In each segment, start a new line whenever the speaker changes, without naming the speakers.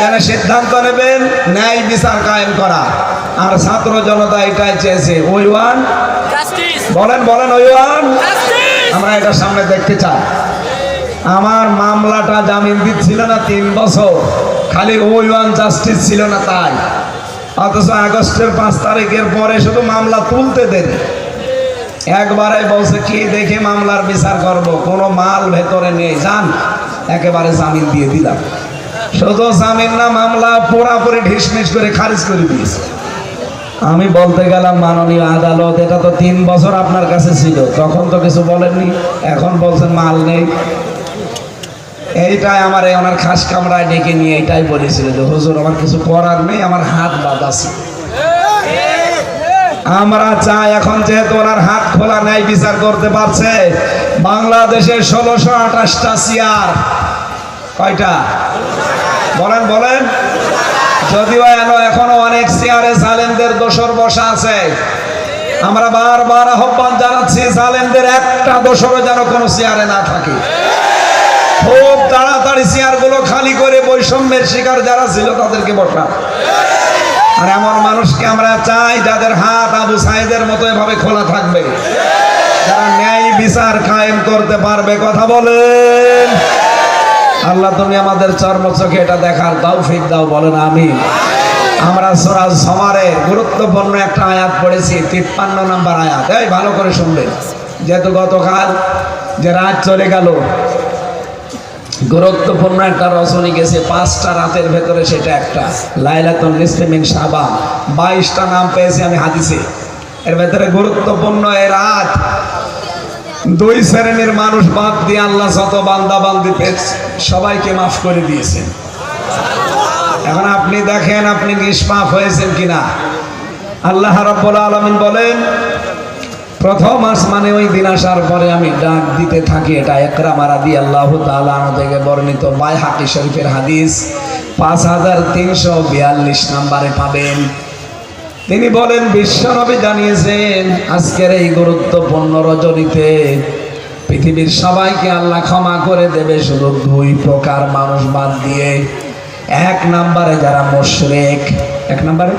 এখানে সিদ্ধান্ত নেবেন ন্যায় বিচার কায়েম করা। আর ছাত্র জনতা এটাই চেয়েছে। ওই ওয়ান বলেন বলেন ওই ওয়ান, আমরা এটা সামনে দেখতে চাই। আমার মামলাটা জামিন দিচ্ছিল না 3 বছর, খালি ওই ওয়ান জাস্টিস ছিল না তাই। অথচ আগস্টের 5 তারিখের পরে শুধু মামলা তুলতে দেরি। একবারে বলছে কি দেখে মামলার বিচার করব, কোনো মাল ভেতরে নেই, যান একেবারে জামিন দিয়ে দিলাম। শুধু জামিন না, মামলা পুরাপুরি ঢিসমিস করে খারিজ করে দিয়েছে। আমি বলতে গেলাম মাননীয় আদালত, এটা তো 3 বছর আপনার কাছে ছিল, তখন তো কিছু বলেননি, এখন বলছেন মাল নেই। এইটাই আমার ওনার খাস কামরায় ডেকে নিয়ে এইটাই বলেছিল যে হুজুর আমার কিছু করার নেই, আমার হাত বাঁধা আছে। আমরা চাই এখন যেহেতু ওনার হাত খোলা ন্যায় বিচার করতে পারছে, বাংলাদেশের 1628টা চেয়ার, কয়টা বলেন বলেন, যদিও এখনো অনেক চেয়ারে জালেমদের দোসর বসা আছে। আমরা বারবার আহ্বান জানাচ্ছি জালেমদের একটা দোসরও যেন কোনো চেয়ারে না থাকে। খুব তাড়াতাড়ি চেয়ারগুলো খালি করে বৈষম্যের শিকার যারা ছিল তাদেরকে বসা। আর এমন মানুষকে আমরা চাই যাদের হাত আবু সাইদের মতো এভাবে খোলা থাকবে, যারা ন্যায় বিচার কায়েম করতে পারবে। কথা বলেন। আল্লাহ তুমি আমাদের চর্মচোখে এটা দেখার তৌফিক দাও, বলেন আমিন। আমরা সূরা জুমারের গুরুত্বপূর্ণ একটা আয়াত পড়েছি, 53 নম্বর আয়াত। এই ভালো করে শুনবেন, যেহেতু গতকাল যে রাত চলে গেল, গুরুত্বপূর্ণ একটা রজনী গেছে 5টা রাতের ভেতরে, সেটা একটা লাইলাতুন নিসফি মিন শাবান। 22টা নাম পেয়েছি আমি হাদিসে, এর ভেতরে গুরুত্বপূর্ণ এই রাত। 2 শ্রেণীর মানুষ বাদ দিয়ে আল্লাহ যত বান্দা বান্দি পেয়েছে সবাইকে মাফ করে দিয়েছেন। এখন আপনি দেখেন আপনি নিষ্পাপ হয়েছেন কিনা। আল্লাহ রাব্বুল আলামিন বলেন, প্রথম আসমানে ওই দিন আসার পরে আমি ডাক দিতে থাকি। এটা ইকরামা রাদিয়াল্লাহু তাআলা আনহু থেকে বর্ণিত বাইহাকী শরীফের হাদিস, 5342 নম্বরে পাবেন। তিনি বলেন, বিশ্বনবী জানিয়েছেন আজকের এই গুরুত্বপূর্ণ রজনীতে পৃথিবীর সবাইকে আল্লাহ ক্ষমা করে দেবে, শুধু 2 প্রকার মানুষ বাদ দিয়ে। 1 নম্বরে যারা মুশরিক, 1 নম্বরে।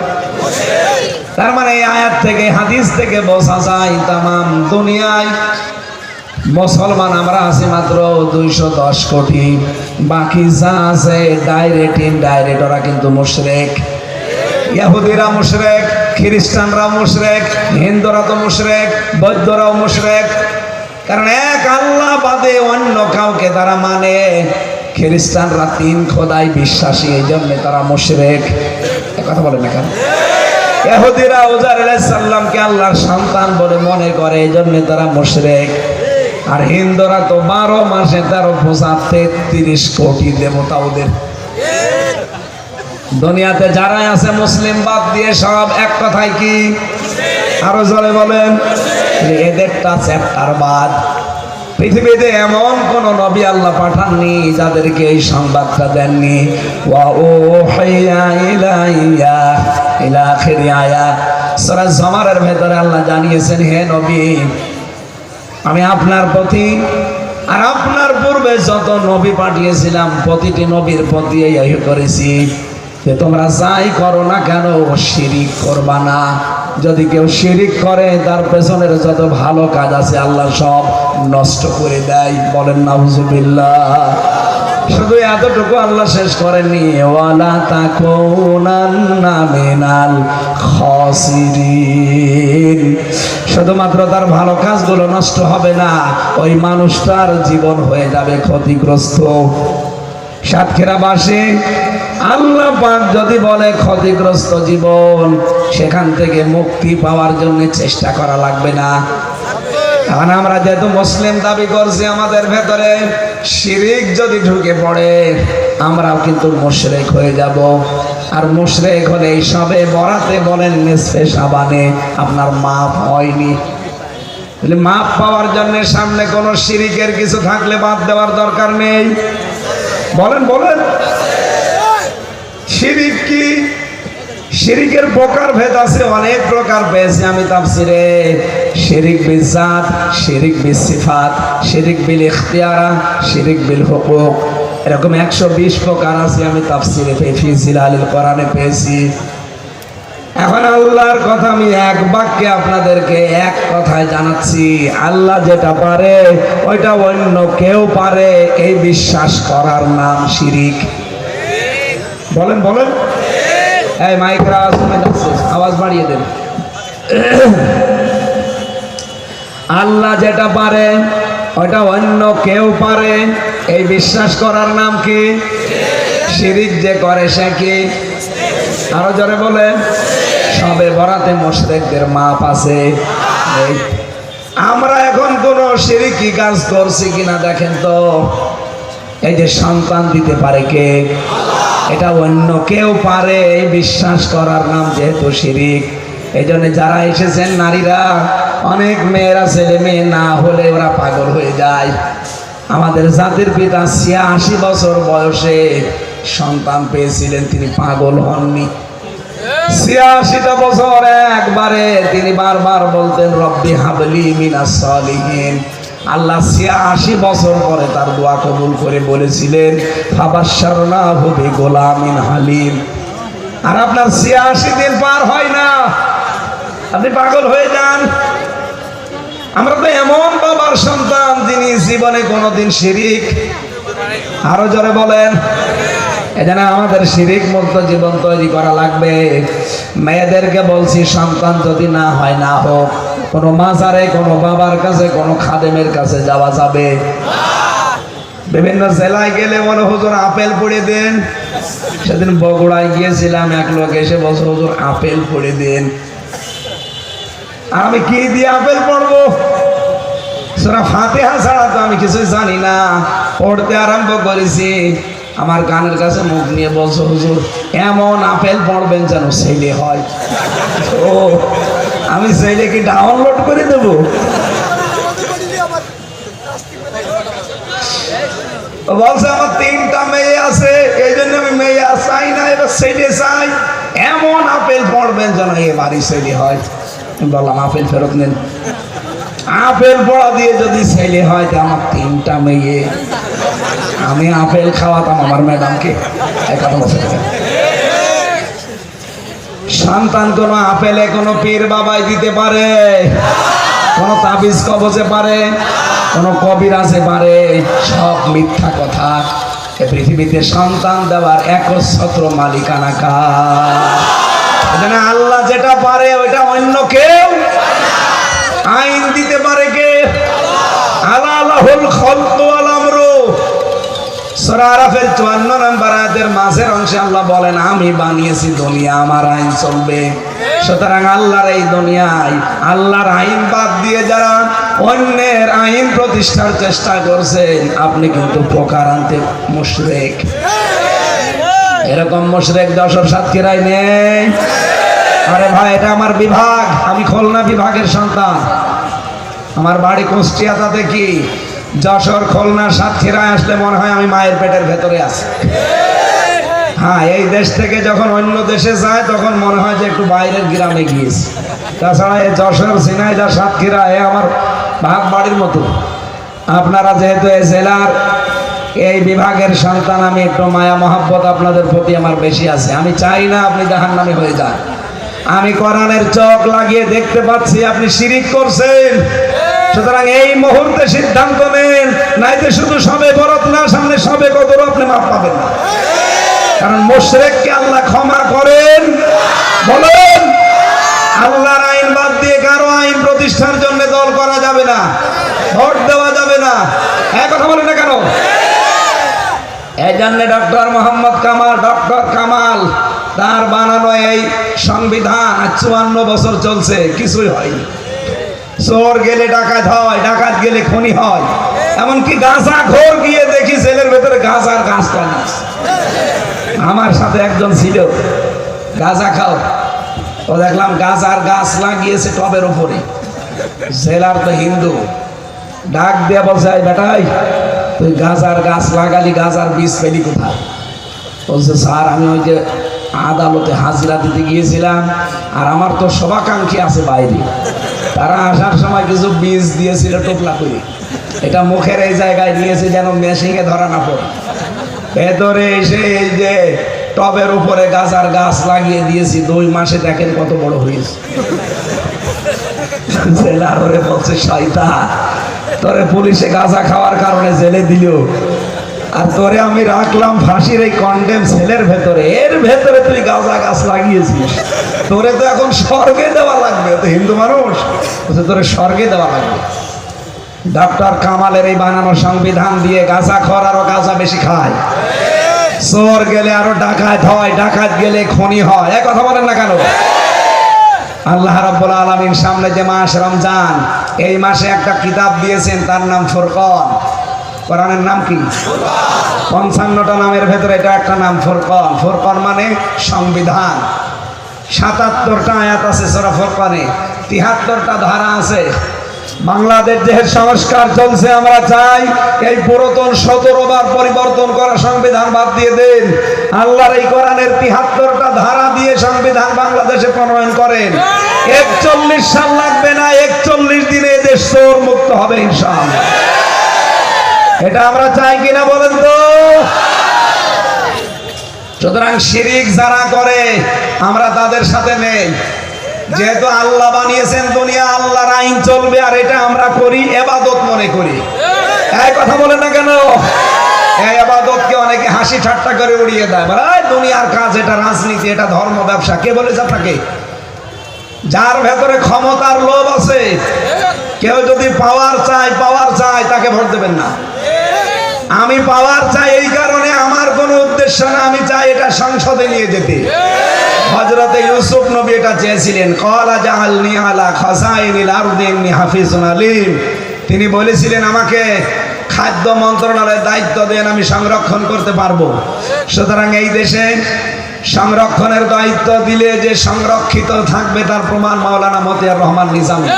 তার মানে এই আয়াত থেকে হাদিস থেকে বোঝা যায় তামাম দুনিয়ায় মুসলমান আমরা আছি মাত্র 210 কোটি, বাকি যা আছে ডাইরেক্ট ইনডাইরেক্ট ওরা কিন্তু মুশরিক। ইহুদিরা মুশরিক, খ্রিস্টানরা মুশরিক, হিন্দুরা তো মুশরিক, বৌদ্ধরাও মুশরিক। কারণ এক আল্লাহ বাদে অন্য কাউকে তারা মানে। খ্রিস্টানরা 3 খোদায় বিশ্বাসী, এই জন্য তারা মুশরিক। কথা বলেন না কেন? ইহুদিরা উজাইর আলাইহিস সালামকে আল্লাহর সন্তান বলে মনে করে, এই জন্য তারা মুশরিক। আর হিন্দুরা তো 12 মাসে 13 পূজা, 33 কোটি দেবতা ওদের। দুনিয়াতে যারা আছে মুসলিম বাদ দিয়ে সব এক কথায় কি, আরো জোরে বলেন, এদেরটা চ্যাপ্টার বাদ। পৃথিবীতে এমন কোন নবী আল্লাহ পাঠাননি যাদেরকে এই সংবাদটা দেননি। ওয়া উহিয়া ইলাইয়া ইলা আখিরি আয়াত সূরা জুমারের ভেতরে আল্লাহ জানিয়েছেন, হে নবী আমি আপনার প্রতি আর আপনার পূর্বে যত নবী পাঠিয়েছিলাম প্রতিটি নবীর প্রতি এই করেছি যে তোমরা যাই করো না কেন শিরিক করবা না। যদি কেউ শিরিক করে তার পেছনের যত ভালো কাজ আছে আল্লাহ সব নষ্ট করে দেয়। বলেন নাউজুবিল্লাহ। শুধু এতটুকু আল্লাহ শেষ করেননি, ওয়ালা তাকুনান্না মিনাল খাসিরিন। শুধুমাত্র তার ভালো কাজগুলো নষ্ট হবে না, ওই মানুষটার জীবন হয়ে যাবে ক্ষতিগ্রস্ত। সাতক্ষীরাবাসী আল্লাহ পাক যদি বলে ক্ষতিগ্রস্ত জীবন, সেখান থেকে মুক্তি পাওয়ার জন্য চেষ্টা করা লাগবে না। এখন আমরা যেহেতু মুসলিম দাবি করছি, আমাদের ভেতরে শিরিক যদি ঢুকে পড়ে আমরাও কিন্তু মুশরিক হয়ে যাব। আর মুশরিক হলে এই সবে বরাতে বলেন নিসফে শাবানে আপনার মাফ হয়নি। মাফ পাওয়ার জন্য সামনে কোনো শিরিকের কিছু থাকলে বাদ দেওয়ার দরকার নেই। বলেন বলেন, শিরিক কি? শিরিকের প্রকার ভেদ আছে, অনেক প্রকার পেয়েছি আমি তাফসিরে। শিরিক বিল জাত, শিরিক বিল সিফাত, শিরিক বিল ইখতিয়ারা, শিরিক বিল হুকুক। এরকম 120 প্রকার আছে, আমি তাফসিরে পেয়েছি, জিলালিল কোরআনে পেয়েছি। এখন আল্লাহর কথা আমি এক বাক্যে আপনাদেরকে এক কথায় জানাচ্ছি, আল্লাহ যেটা পারে ওইটা অন্য কেউ পারে, এই বিশ্বাস করার নাম শিরিক। বলেন বলেন, এই মাইকরা শুনে যাচ্ছে, আওয়াজ বাড়িয়ে দেন। আল্লাহ যেটা পারে ওইটা অন্য কেউ পারে, এই বিশ্বাস করার নাম কি? শিরিক। যে করে সে কি? আরো জোরে বলেন। সবে বরাতে মুশরিকদের মাপ আছে। আমরা এখন কোন শিরকি কাজ করছি কিনা দেখেন তো। এই যে সন্তান দিতে পারে কে? এটা অন্য কেউ পারে, এই বিশ্বাস করার নাম যেহেতু শিরিক। এই জন্য যারা এসেছেন নারীরা, অনেক মেয়েরা ছেলে মেয়ে না হলে ওরা পাগল হয়ে যায়। আমাদের জাতির পিতা ৮৬ বছর বয়সে সন্তান পেয়েছিলেন, তিনি পাগল হননি। ৮৬টা বছর একবারে তিনি বারবার বলতেন রব্বি হাবলি মিনাস সালিহিন। আল্লাহ ৮৬ বছর পরে তার দোয়া কবুল করে বলেছিলেন ফাবাশশারনাহু বিগুলামিন হালিম। আর আপনার ৮৬ দিন পার হয় না, আপনি পাগল হয়ে যান। আমরা তো এমন বাবার সন্তান যিনি জীবনে কোনোদিন শিরিক, আরো জোরে বলেন। এজন্য আমাদের শিরিক মুক্ত জীবন তৈরি করা লাগবে। মেয়েদেরকে বলছি, সন্তান যদি না হয় না হোক, কোনো মাজারে, কোনো বাবার কাছে, কোনো খাদেমের কাছে যাওয়া যাবে। বিভিন্ন জেলায় গেলে মনে হুজুর আপেল পড়ে দেন। সেদিন বগুড়ায় গিয়েছিলাম, এক লোক এসে বলছে হুজুর আপেল পড়ে দেন। আমি কি দিয়ে আপেল পড়বো? সূরা ফাতিহা ছাড়া তো আমি কিছু জানি না। পড়তে আরম্ভ করেছি, আমার কানের কাছে মুখ নিয়ে বলছো হুজুর এমন আপেল পড়বেন যেন ছেলে হয়। ও আমি ছেলে কি ডাউনলোড করে দেব? বলছে আমার 3টা মেয়ে আছে, এই জন্য আমি মেয়ে চাই না, এবার ছেলে চাই। এমন আপেল পড়বেন যেন এবারই ছেলে হয়। বললাম আপেল ফেরত নেন। আপেল পড়া দিয়ে যদি ছেলে হয় তো আমার 3টা মেয়ে, আমি আপেল খাওয়াতাম আমার ম্যাডামকে। সন্তান কোন আপেলে কোন পীর বাবাই দিতে পারে, কোন তাবিজ কবজে পারে, কোন কবিরাজে পারে? সব মিথ্যা কথা। এ পৃথিবীতে সন্তান দেওয়ার একচ্ছত্র মালিকানা কার? এজন্য আল্লাহ যেটা পারে ওইটা অন্য কেউ। আইন দিতে পারে কে? আলা লাহুল খালকু ওয়াল আমরু। সূরা আরাফের 54 নম্বর আয়াতের মাঝের অংশে আল্লাহ বলেন আমি বানিয়েছি দুনিয়া, আমার আইন চলবে। সুতরাং আল্লাহর এই দুনিয়ায় আল্লাহর আইন বাদ দিয়ে যারা অন্যের আইন প্রতিষ্ঠার চেষ্টা করছেন, আপনি কিন্তু প্রকারান্তে মুশরিক। এরকম মুশরিক যশোর সাতক্ষীরায় নেই। আরে ভাই, এটা আমার বিভাগ, আমি খুলনা বিভাগের সন্তান। আমার বাড়ি কুষ্টিয়াতে, কি যশোর খুলনা সাতক্ষীরায় আসলে মনে হয় আমি মায়ের পেটের ভেতরে আছি। হ্যাঁ, এই দেশ থেকে যখন অন্য দেশে যায় তখন মনে হয় যে একটু বাইরের গ্রামে গিয়েছি। তাছাড়া এই যশোর, ঝিনাইদহ, সাতক্ষীরা এ আমার ভাগ বাড়ির মতো। আপনারা যেহেতু এই জেলার এই বিভাগের সন্তান, আমি একটু মায়া মহব্বত আপনাদের প্রতি আমার বেশি আছে। আমি চাই না আপনি জাহান্নামী হয়ে যান। আমি কোরআনের চোখ লাগিয়ে দেখতে পাচ্ছি আপনি শিরিক করছেন। সুতরাং এই মুহূর্তে সিদ্ধান্ত নেন, নাইতে শুধু সবে বরাত না, সামনে সবে কদর আপনি মাফ পাবেন না। কারণ মুশরিককে আল্লাহ ক্ষমা করেন। বলেন, আল্লাহর আইন বাদ দিয়ে কারো আইন প্রতিষ্ঠার জন্য দল করা যাবে না, ভোট দেওয়া যাবে না। এক কথা বলেন না কেন? এই জন্য ডক্টর মোহাম্মদ কামাল, ডক্টর কামাল তার বানানো এই সংবিধান 54 বছর চলছে, কিছুই হয়নি। চোর গেলে ডাকাত হয়, ডাকাত গেলে খনি হয়। এমনকি গাঁজা ঘোর গিয়ে দেখি জেলের ভেতরে গাঁজার গাছ লাগিয়েছে। আমার সাথে একজন ছিল গাঁজা খাও, ও দেখলাম গাঁজার গাছ লাগিয়েছে টবের উপরে। জেলার তো হিন্দু, ডাক দিয়ে বলছে বেটাই তুই গাঁজার গাছ লাগালি, গাঁজার বীজ পেলি কোথায়? বলছে স্যার আমি ওই যে আদালতে হাজিরা দিতে গিয়েছিলাম, আর আমার তো শুভাকাঙ্ক্ষী আছে বাইরে, তারা আসার সময় কিছু বীজ দিয়েছিল টোপলা করে। এটা মুখের এই জায়গায় নিয়েছে যেন মেশিনে ধরা না পড়ে। ভেতরে এসে এই যে টবের উপরে গাছার গাছ লাগিয়ে দিয়েছি, 2 মাসে দেখেন কত বড় হয়েছে। জেলারে বলছে শয়তান, তোরে পুলিশে গাঁজা খাওয়ার কারণে জেলে দিল, আর তোরে আমি রাখলাম ফাঁসির এই কন্ডেম সেলের ভেতরে, এর ভেতরে তুই গাঁজা গাছ লাগিয়েছিস, তোরে তো এখন স্বর্গে দেওয়া লাগবে। তো হিন্দু মানুষ বলছে তোরে স্বর্গে দেওয়া লাগবে। ডক্টর কামালের এই বানানো সংবিধান দিয়ে গাঁজা খর আরো গাঁজা বেশি খায়, চোর গেলে আরো ডাকাত হয়, ডাকাত গেলে খনি হয়। এক কথা বলেন না কেন? আল্লাহ রাব্বুল আলামিন সামনে যে মাস রমজান, এই মাসে একটা কিতাব দিয়েছেন, তার নাম ফুরকান। কোরআনের নাম কি? 55টা নামের ভেতরে এটা একটা নাম ফুরকান। ফুরকান মানে সংবিধান। 77টা আয়াত আছে সূরা ফুরকানে, 73টা ধারা আছে। বাংলাদেশ যে সংস্কার চলছে, আমরা চাই এই পুরাতন 17 বার পরিবর্তন করা সংবিধান বাদ দিয়ে দেন, আল্লাহর এই কোরআনের 73টা ধারা দিয়ে সংবিধান বাংলাদেশে প্রণয়ন করেন। 41 সাল লাগবে না, 41 দিনে দেশ চোর মুক্ত হবে ইনশাআল্লাহ। এটা আমরা চাই কিনা বলেন তো? সুতরাং শিরিক যারা করে আমরা তাদের সাথে নেই। যেহেতু আল্লাহ বানিয়েছেন দুনিয়া, আল্লাহর আইন চলবে, আর এটা আমরা করি ইবাদত মনে করি। এই কথা বলেন না কেন? এই ইবাদতকে অনেকে হাসি ঠাট্টা করে উড়িয়ে দেয়, বলে দুনিয়ার কাজ, এটা রাজনীতি, এটা ধর্ম, ব্যবসা। কে বলেছে আপনাকে? যার ভেতরে ক্ষমতার লোভ আছে, কেউ যদি পাওয়ার চায় তাকে ভোট দেবেন না। আমি পাওয়ার চাই এই কারণে, আমার কোনো উদ্দেশ্য না, আমি চাই এটা সংসদে নিয়ে যেতে। হযরতে ইউসুফ নবী এটা চেয়েছিলেন, ক্বালা জাআলনি আলা খাযাইনিল আরদি ইন্নী হাফিজুন আলীম। তিনি বলেছিলেন আমাকে খাদ্য মন্ত্রণালয়ের দায়িত্ব দেন, আমি সংরক্ষণ করতে পারবো। সুতরাং এই দেশে সংরক্ষণের দায়িত্ব দিলে যে সংরক্ষিত থাকবে তার প্রমাণ মাওলানা মতিয়ার রহমান নিজামী,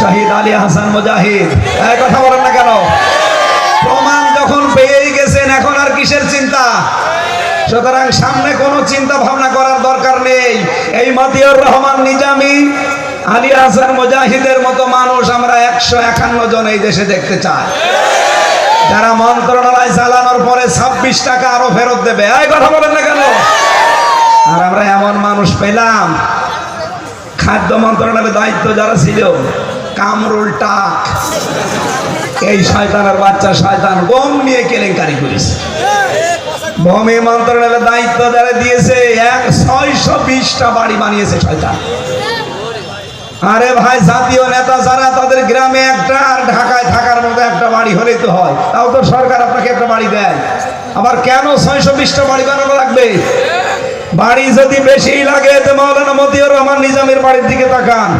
শহীদ আলী হাসান মুজাহিদ। এই কথা বলেন না কেন? প্রমাণ যখন পেয়েই গেছেন, এখন আর কিসের চিন্তা? সুতরাং সামনে কোনো চিন্তা ভাবনা করার দরকার নেই। এই মতিয়ার রহমান নিজামী, আলী হাসান মুজাহিদের মতো মানুষ আমরা 151 জন এই দেশে দেখতে চাই, যারা মন্ত্রণালয় চালানোর পরে 26 টাকা আরো ফেরত দেবে। এই কথা বলেন না কেন? আর আমরা এমন মানুষ পেলাম, খাদ্য মন্ত্রণালয়ের দায়িত্ব যারা ছিল, কামরুল টাক, এই শয়তানের বাচ্চা শয়তান গম নিয়ে কেলেঙ্কারি করেছে। ভূমি মন্ত্রণালয়ের দায়িত্ব যারা দিয়েছে, 620টা বাড়ি বানিয়েছে শয়তান। আরে ভাই, জাতীয় নেতা যারা, তাদের গ্রামে একটা আর ঢাকায় থাকার মতো একটা বাড়ি হলেই তো হয়, তাও তো সরকার আপনাকে একটা বাড়ি দেয়। আবার কেন 620টা বাড়ি বানানো লাগবে? বাড়ি যদি বেশি লাগে তো মাওলানা মতিয়ার রহমান নিজামীর বাড়ির দিকে তাকান,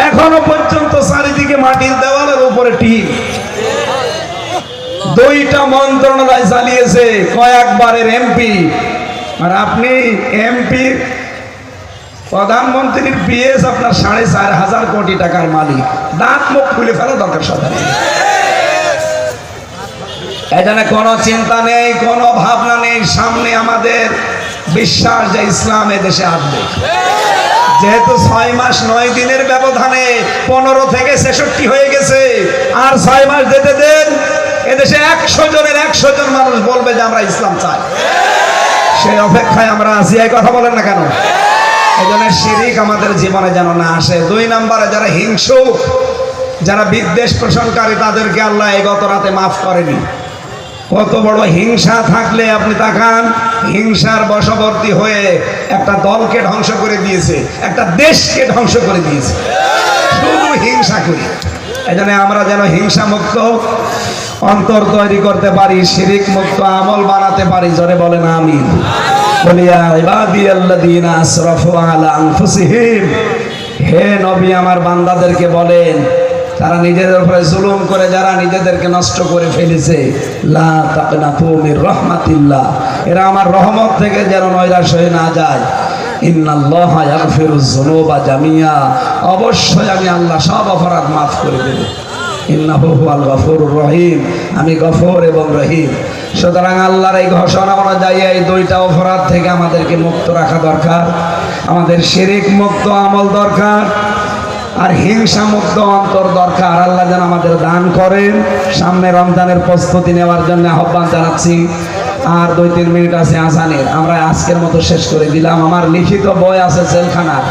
এখনো পর্যন্ত চারিদিকে মাটির দেওয়ালের উপরে টিন। 2টা মন্ত্রণালয় চালিয়েছে, কয়েকবারের এমপি। আর আপনি এমপি, প্রধানমন্ত্রীর পিএস আপনার 4,500 কোটি টাকার মালিক, দাঁত মুখ খুলে ফেলা দরকার সবার। এখানে কোনো চিন্তা নেই, কোনো ভাবনা নেই। সামনে আমাদের বিশ্বাস যে ইসলাম এদেশে আসবে। যেহেতু 6 মাস 9 দিনের ব্যবধানে 15 থেকে 66 হয়ে গেছে, আর 6 মাস যেতে দেন, এদেশে 100 জনের 100 জন মানুষ বলবে যে আমরা ইসলাম চাই। সেই অপেক্ষায় আমরা আছি। এই কথা বলেন না কেন? এই জন্য শিরিক আমাদের জীবনে যেন না আসে। 2 নম্বরে যারা হিংসুক, যারা বিদ্বেষ পোষণকারী, তাদেরকে আল্লাহ এই গত রাতে মাফ করেনি। কত বড় হিংসা থাকলে আপনি তাকান, হিংসার বশবর্তী হয়ে একটা দলকে ধ্বংস করে দিয়েছে, একটা দেশকে ধ্বংস করে দিয়েছে, শুধু হিংসা করি। এই জন্য আমরা যেন হিংসা মুক্ত অন্তর তৈরি করতে পারি, শিরিক মুক্ত আমল বানাতে পারি। জোরে বলেন আমিন। বলিয়া ইবাদিয়াল্লাযীনা আসরাফু আলা আনফুসিহিম, হে নবী আমার বান্দাদেরকে বলেন, তারা নিজেদের উপরে জুলুম করে যারা নিজেদেরকে নষ্ট করে ফেলেছে, লা তাকনাতু মির রাহমাতিল্লাহ, এরা আমার রহমত থেকে যেন নৈরাশ হয়ে না যায়। ইন্নাল্লাহা ইয়াগফিরুয যুনুবা জামিয়া, অবশ্যই আমি আল্লাহ সব অপরাধ মাফ করে দেব। ইন্নাহু হুয়াল গফুরুর রহিম, আমি গফুর এবং রহিম। সুতরাং আল্লাহর এই ঘোষণা অনুযায়ী এই 2টা অপরাধ থেকে আমাদেরকে মুক্ত রাখা দরকার। আমাদের শিরিক মুক্ত আমল দরকার, আর হিংসা মুক্ত অন্তর দরকার। আল্লাহ যেন আমাদের দান করেন। সামনে রমজানের প্রস্তুতি নেওয়ার জন্য আহ্বান জানাচ্ছি। আর 2-3 মিনিট আছে আজানের, আমরা আজকের মতো শেষ করে দিলাম। আমার লিখিত বই আছে জেলখানার।